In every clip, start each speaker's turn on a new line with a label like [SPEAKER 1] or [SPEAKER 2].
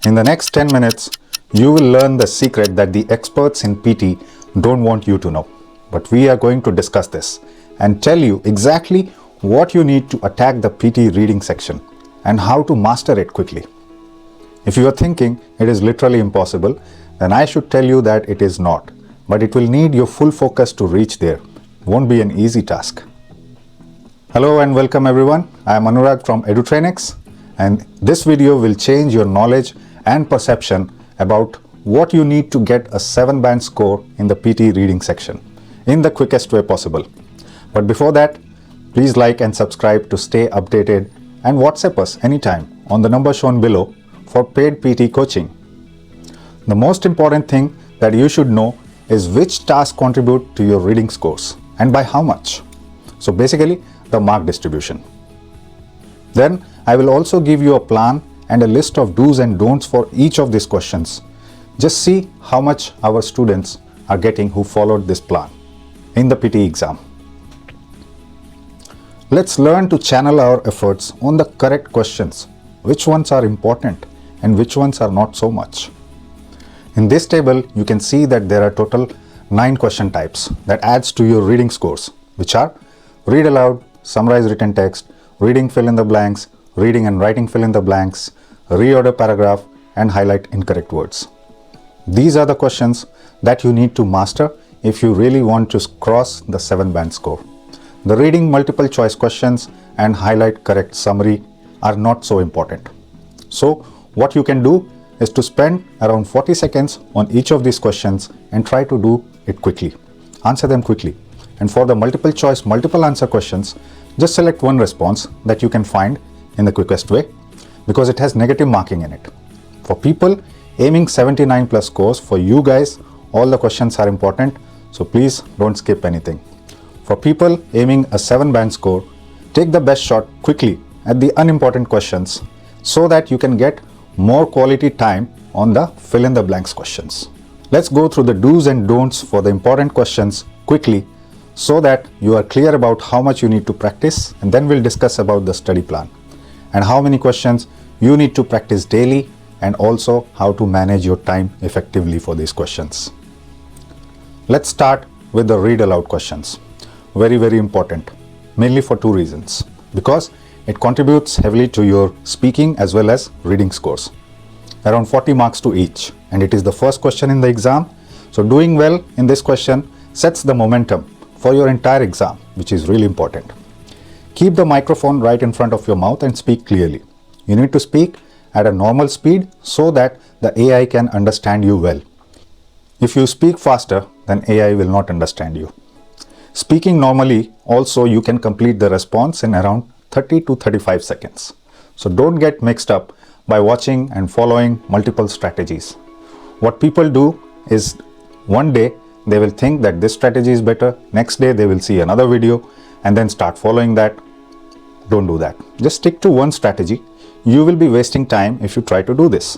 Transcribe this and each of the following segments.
[SPEAKER 1] In the next 10 minutes, you will learn the secret that the experts in PT don't want you to know. But we are going to discuss this and tell you exactly what you need to attack the PTE reading section and how to master it quickly. If you are thinking it is literally impossible, then I should tell you that it is not. But it will need your full focus to reach there. Won't be an easy task. Hello and welcome everyone. I am Anurag from Edutrainex, and this video will change your knowledge and perception about what you need to get a 7-band score in the PTE reading section in the quickest way possible. But before that, please like and subscribe to stay updated and WhatsApp us anytime on the number shown below for paid PT coaching. The most important thing that you should know is which tasks contribute to your reading scores and by how much. So basically, the mark distribution. Then I will also give you a plan and a list of do's and don'ts for each of these questions. Just see how much our students are getting who followed this plan in the PTE exam. Let's learn to channel our efforts on the correct questions, which ones are important and which ones are not so much. In this table, you can see that there are total 9 question types that adds to your reading scores, which are read aloud, summarize written text, reading fill in the blanks, reading and writing fill in the blanks, reorder paragraph, and highlight incorrect words. These are the questions that you need to master if you really want to cross the 7-band score. The reading multiple choice questions and highlight correct summary are not so important. So what you can do is to spend around 40 seconds on each of these questions and try to do it quickly. Answer them quickly. And for the multiple choice, multiple answer questions, just select one response that you can find in the quickest way because it has negative marking in it. For people aiming 79 plus scores, for you guys, all the questions are important. So please don't skip anything. For people aiming a 7-band score, take the best shot quickly at the unimportant questions so that you can get more quality time on the fill in the blanks questions. Let's go through the do's and don'ts for the important questions quickly so that you are clear about how much you need to practice, and then we'll discuss about the study plan and how many questions you need to practice daily and also how to manage your time effectively for these questions. Let's start with the read aloud questions. Very, very important, mainly for 2 reasons. Because it contributes heavily to your speaking as well as reading scores. Around 40 marks to each, and it is the first question in the exam. So doing well in this question sets the momentum for your entire exam, which is really important. Keep the microphone right in front of your mouth and speak clearly. You need to speak at a normal speed so that the AI can understand you well. If you speak faster, then AI will not understand you. Speaking normally, also you can complete the response in around 30 to 35 seconds. So don't get mixed up by watching and following multiple strategies. What people do is one day they will think that this strategy is better, next day they will see another video and then start following that. Don't do that. Just stick to one strategy. You will be wasting time if you try to do this.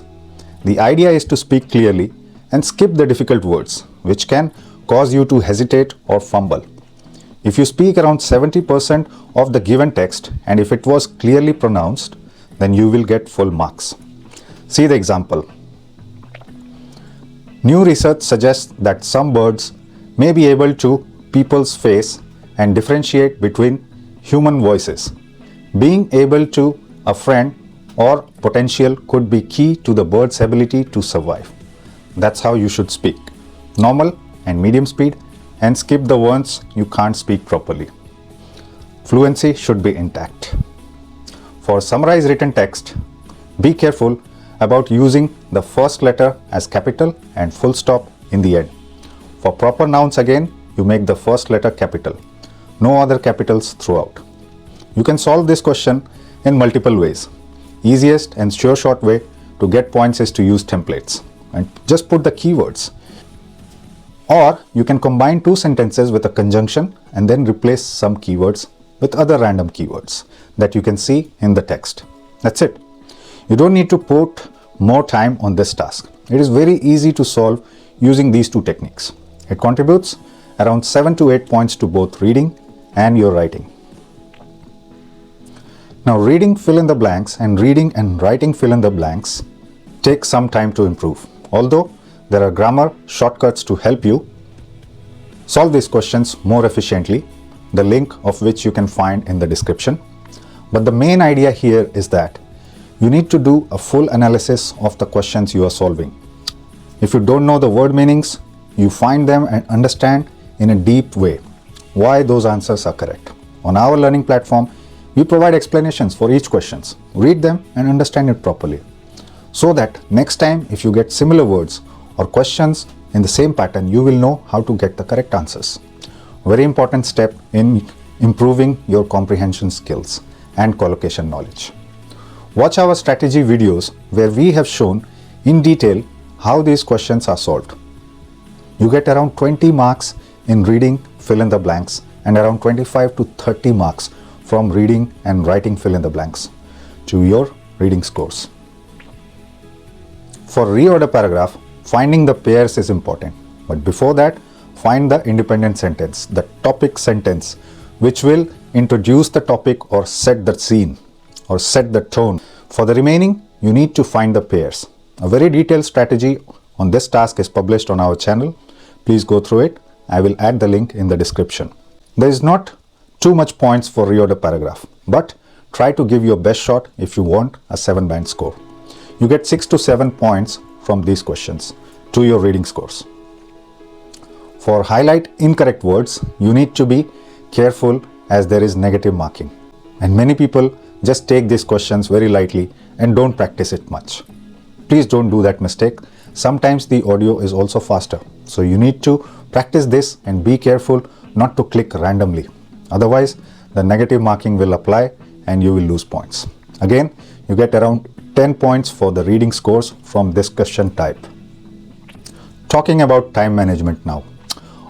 [SPEAKER 1] The idea is to speak clearly and skip the difficult words, which can cause you to hesitate or fumble. If you speak around 70% of the given text and if it was clearly pronounced, then you will get full marks. See the example. New research suggests that some birds may be able to people's face and differentiate between human voices. Being able to a friend or potential could be key to the bird's ability to survive. That's how you should speak. Normal and medium speed, and skip the ones you can't speak properly. Fluency should be intact. For summarize written text, be careful about using the first letter as capital and full stop in the end. For proper nouns again, you make the first letter capital. No other capitals throughout. You can solve this question in multiple ways. Easiest and sure short way to get points is to use templates and just put the keywords. Or you can combine 2 sentences with a conjunction and then replace some keywords with other random keywords that you can see in the text. That's it. You don't need to put more time on this task. It is very easy to solve using these 2 techniques. It contributes around 7 to 8 points to both reading and your writing. Now reading fill in the blanks and reading and writing fill in the blanks take some time to improve. Although there are grammar shortcuts to help you solve these questions more efficiently, the link of which you can find in the description. But the main idea here is that you need to do a full analysis of the questions you are solving. If you don't know the word meanings, you find them and understand in a deep way why those answers are correct. On our learning platform, we provide explanations for each question. Read them and understand it properly, so that next time if you get similar words or questions in the same pattern, you will know how to get the correct answers. Very important step in improving your comprehension skills and collocation knowledge. Watch our strategy videos where we have shown in detail how these questions are solved. You get around 20 marks in reading fill in the blanks and around 25 to 30 marks from reading and writing fill in the blanks to your reading scores. For reorder paragraph, finding the pairs is important. But before that, find the independent sentence, the topic sentence, which will introduce the topic or set the scene or set the tone. For the remaining, you need to find the pairs. A very detailed strategy on this task is published on our channel. Please go through it. I will add the link in the description. There is not too much points for reorder paragraph, but try to give your best shot if you want a 7-band score. You get 6 to 7 points from these questions to your reading scores. For highlight incorrect words, you need to be careful as there is negative marking. And many people just take these questions very lightly and don't practice it much. Please don't do that mistake. Sometimes the audio is also faster. So you need to practice this and be careful not to click randomly. Otherwise, the negative marking will apply and you will lose points. Again, you get around 10 points for the reading scores from this question type. Talking about time management now.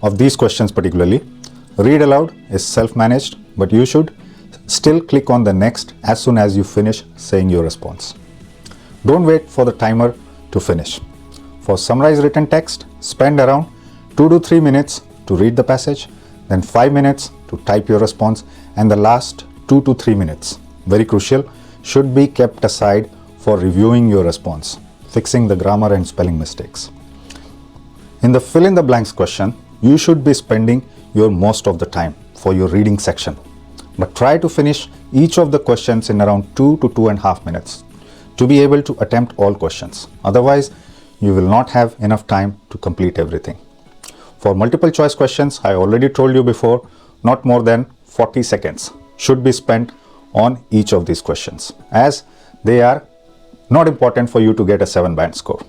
[SPEAKER 1] Of these questions particularly, read aloud is self-managed, but you should still click on the next as soon as you finish saying your response. Don't wait for the timer to finish. For summarize written text, spend around 2 to 3 minutes to read the passage, then 5 minutes to type your response, and the last 2 to 3 minutes, very crucial, should be kept aside for reviewing your response, fixing the grammar and spelling mistakes. In the fill in the blanks question, you should be spending your most of the time for your reading section, but try to finish each of the questions in around 2 to 2.5 minutes to be able to attempt all questions. Otherwise, you will not have enough time to complete everything. For multiple choice questions, I already told you before, not more than 40 seconds should be spent on each of these questions, as they are not important for you to get a 7-band score.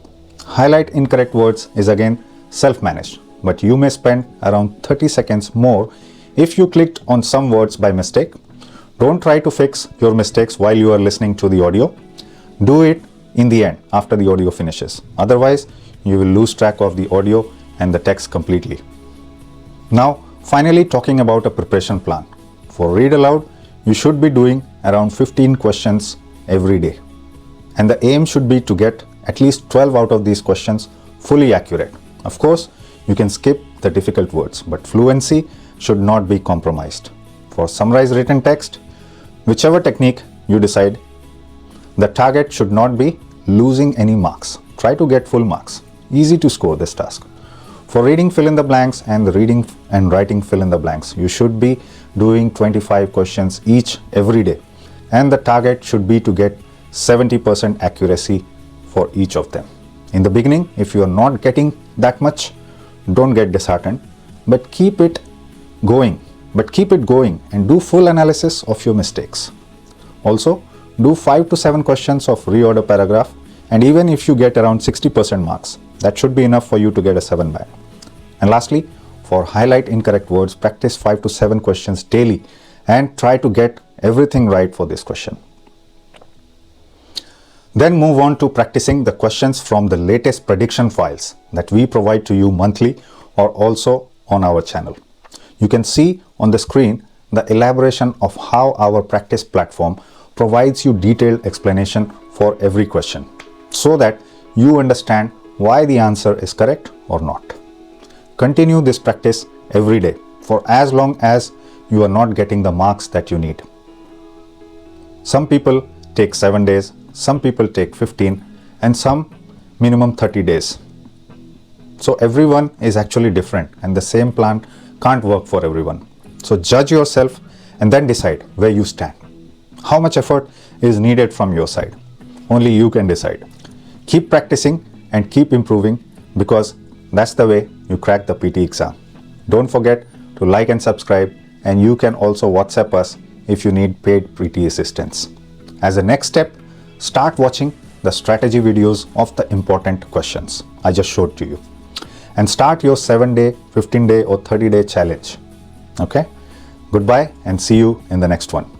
[SPEAKER 1] Highlight incorrect words is again self-managed, but you may spend around 30 seconds more if you clicked on some words by mistake. Don't try to fix your mistakes while you are listening to the audio. Do it in the end after the audio finishes. Otherwise, you will lose track of the audio and the text completely. Now, finally talking about a preparation plan. For read aloud, you should be doing around 15 questions every day. And the aim should be to get at least 12 out of these questions fully accurate. Of course, you can skip the difficult words, but fluency should not be compromised. For summarize written text, whichever technique you decide, the target should not be losing any marks. Try to get full marks. Easy to score this task. For reading fill in the blanks and the reading and writing fill in the blanks, you should be doing 25 questions each every day. And the target should be to get 70% accuracy for each of them. In the beginning, if you are not getting that much, don't get disheartened, but keep it going. And do full analysis of your mistakes. Also, do 5 to 7 questions of reorder paragraph, and even if you get around 60% marks, that should be enough for you to get a 7-band. And lastly, for highlight incorrect words, practice 5 to 7 questions daily and try to get everything right for this question. Then move on to practicing the questions from the latest prediction files that we provide to you monthly or also on our channel. You can see on the screen the elaboration of how our practice platform provides you detailed explanation for every question so that you understand why the answer is correct or not. Continue this practice every day for as long as you are not getting the marks that you need. Some people take 7 days, some people take 15, and some minimum 30 days. So everyone is actually different and the same plan can't work for everyone. So judge yourself and then decide where you stand. How much effort is needed from your side? Only you can decide. Keep practicing and keep improving, because that's the way you crack the PTE exam. Don't forget to like and subscribe, and you can also WhatsApp us if you need paid PTE assistance. As a next step, start watching the strategy videos of the important questions I just showed to you, and start your 7-day, 15-day or 30-day challenge. Okay? Goodbye and see you in the next one.